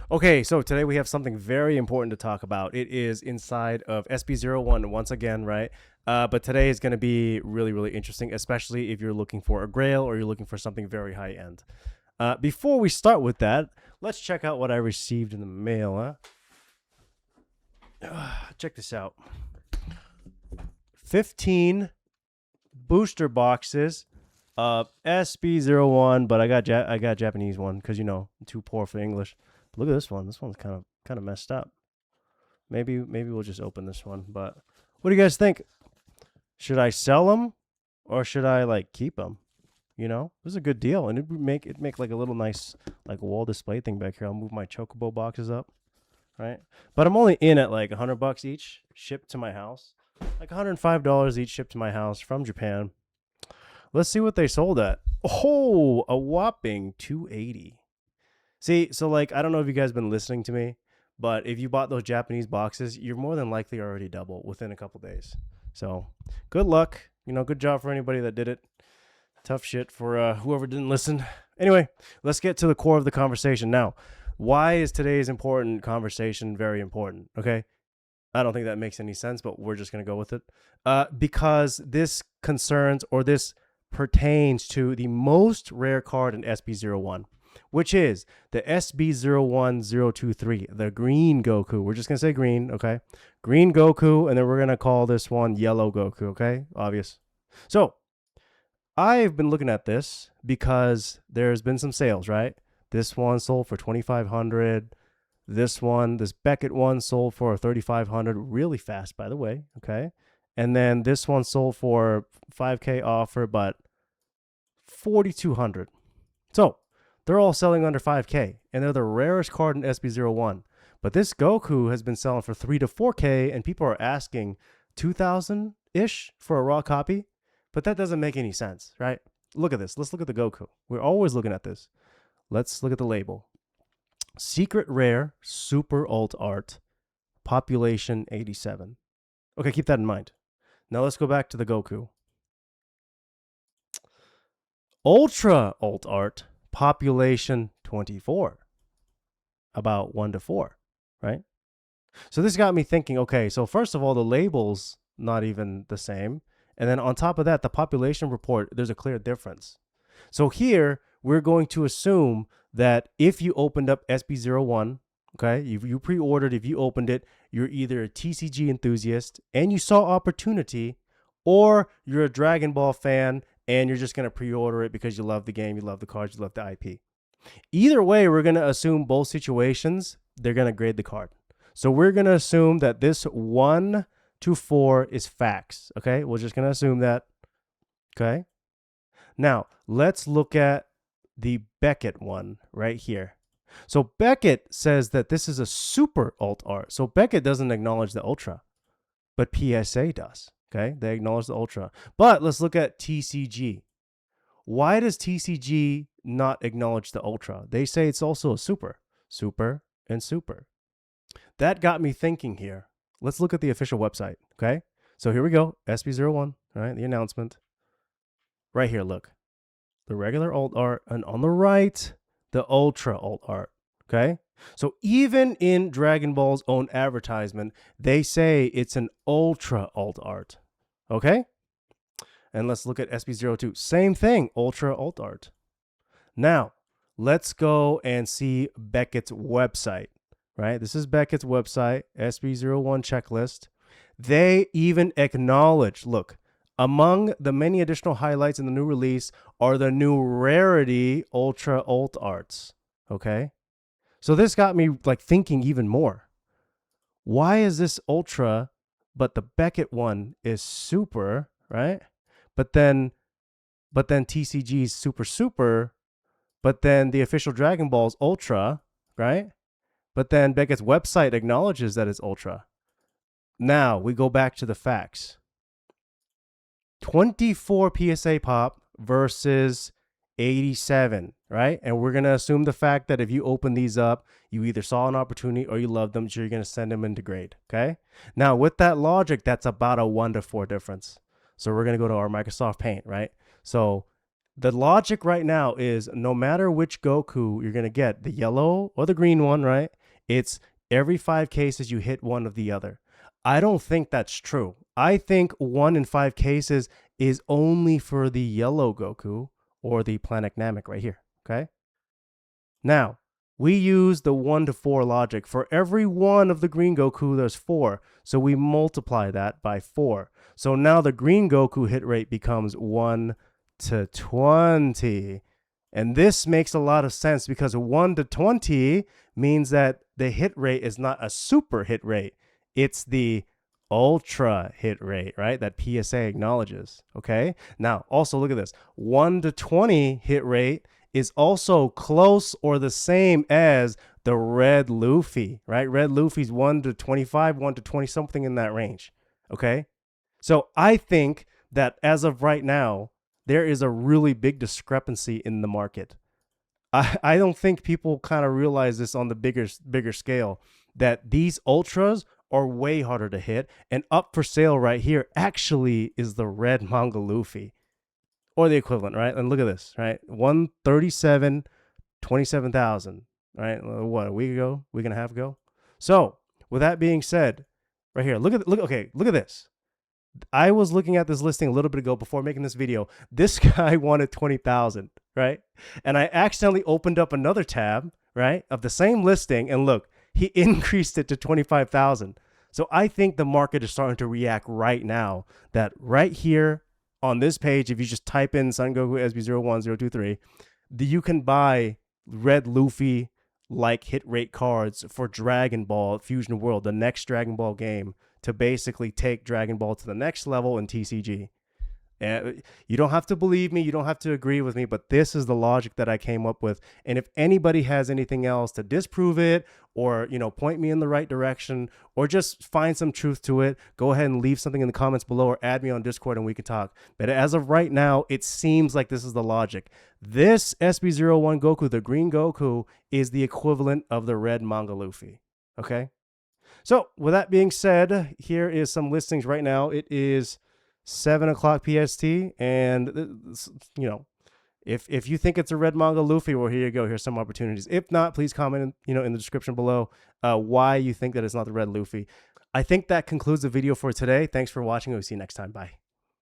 Okay, so today we have something very important to talk about. It is inside of SB01 once again, right? But today is going to be really, really interesting, especially if you're looking for a grail or you're looking for something very high end. Before we start with that, let's check out what I received in the mail. Check this out. 15 booster boxes of SB01, but I got Japanese one because I'm too poor for English. Look at this one. This one's kind of messed up. Maybe we'll just open this one. But what do you guys think? Should I sell them or should I keep them? This is a good deal, and it'd make like a little nice wall display thing back here. I'll move my chocobo boxes up, right? But I'm only in at like $100 each, shipped to my house, like $105 each shipped to my house from Japan. Let's see what they sold at. Oh, a whopping $280. See, so I don't know if you guys been listening to me, but if you bought those Japanese boxes, you're more than likely already double within a couple days. So good luck. Good job for anybody that did it. Tough shit for whoever didn't listen. Anyway, let's get to the core of the conversation now. Why is today's important conversation very important? Okay. I don't think that makes any sense, but we're just going to go with it. Because this concerns or this pertains to the most rare card in SB01. Which is the SB01023, the green Goku. We're just going to say green, okay? Green Goku, and then we're going to call this one yellow Goku, okay? Obvious. So, I've been looking at this because there's been some sales, right? This one sold for $2,500. This Beckett one sold for $3,500 really fast, by the way, okay? And then this one sold for $5K offer, but $4,200. So, they're all selling under $5K, and they're the rarest card in SB01. But this Goku has been selling for $3 to $4K, and people are asking $2,000-ish for a raw copy. But that doesn't make any sense, right? Look at this. Let's look at the Goku. We're always looking at this. Let's look at the label. Secret Rare Super Alt Art, Population 87. Okay, keep that in mind. Now let's go back to the Goku. Ultra Alt Art, Population 24, about 1 to 4, right? So this got me thinking, okay, so first of all, the label's not even the same. And then on top of that, the population report, there's a clear difference. So here, we're going to assume that if you opened up SB01, okay, you pre-ordered, if you opened it, you're either a TCG enthusiast and you saw opportunity, or you're a Dragon Ball fan and you're just going to pre-order it because you love the game, you love the cards, you love the IP. Either way, we're going to assume both situations, they're going to grade the card. So we're going to assume that this 1 to 4 is facts, okay? We're just going to assume that, okay? Now, let's look at the Beckett one right here. So Beckett says that this is a super alt art. So Beckett doesn't acknowledge the ultra, but PSA does. Okay, they acknowledge the ultra. But let's look at TCG. Why does TCG not acknowledge the ultra? They say it's also a super, and super. That got me thinking here. Let's look at the official website, okay? So here we go, SB01, all right, the announcement. Right here, look. The regular alt art, and on the right, the ultra alt art, okay? So even in Dragon Ball's own advertisement, they say it's an ultra alt art, okay? And let's look at SB02. Same thing, ultra alt art. Now, let's go and see Beckett's website, right? This is Beckett's website, SB01 checklist. They even acknowledge, look, among the many additional highlights in the new release are the new rarity ultra alt arts, okay? So this got me thinking even more. Why is this ultra, but the Beckett one is super, right? But then TCG is super, but then the official Dragon Ball's ultra, right? But then Beckett's website acknowledges that it's ultra. Now we go back to the facts. 24 PSA pop versus 87, right? And we're going to assume the fact that if you open these up, you either saw an opportunity or you love them, so you're going to send them into grade, okay? Now, with that logic, that's about a 1 to 4 difference. So we're going to go to our Microsoft Paint, right? So The logic right now is no matter which Goku you're going to get, the yellow or the green one, right? It's every 5 cases you hit one of the other. I don't think that's true. I think 1 in 5 cases is only for the yellow Goku or the Planet Namek right here, okay? Now, we use the 1 to 4 logic. For every one of the green Goku, there's 4. So we multiply that by 4. So now the green Goku hit rate becomes 1 to 20. And this makes a lot of sense because 1 to 20 means that the hit rate is not a super hit rate. It's the ultra hit rate, right? That PSA acknowledges, okay? Now, also look at this. 1 to 20 hit rate is also close or the same as the red Luffy, right? Red Luffy's 1 to 25, 1 to 20, something in that range, okay? So I think that as of right now, there is a really big discrepancy in the market. I don't think people kind of realize this on the bigger scale, that these ultras are way harder to hit, and up for sale right here actually is the red manga Luffy, or the equivalent, right? And look at this, right? 137, 27,000, right? What, a week and a half ago? So with that being said, right here, look at this. I was looking at this listing a little bit ago before making this video. This guy wanted 20,000, right? And I accidentally opened up another tab, right, of the same listing, and look, he increased it to 25,000. So I think the market is starting to react right now that right here on this page, if you just type in Son Goku SB01023, you can buy red Luffy like hit rate cards for Dragon Ball Fusion World, the next Dragon Ball game, to basically take Dragon Ball to the next level in TCG. And you don't have to believe me, you don't have to agree with me, but this is the logic that I came up with. And if anybody has anything else to disprove it, or point me in the right direction, or just find some truth to it, go ahead and leave something in the comments below, or add me on Discord and we can talk. But as of right now, it seems like this is the logic. This SB01 Goku, the green Goku, is the equivalent of the red manga Luffy. Okay? So with that being said, here is some listings right now. It is 7 o'clock PST, and if you think it's a red manga Luffy, well, here you go. Here's some opportunities. If not, please comment in the description below why you think that it's not the red Luffy. I think that concludes the video for today. Thanks for watching. We'll see you next time. Bye.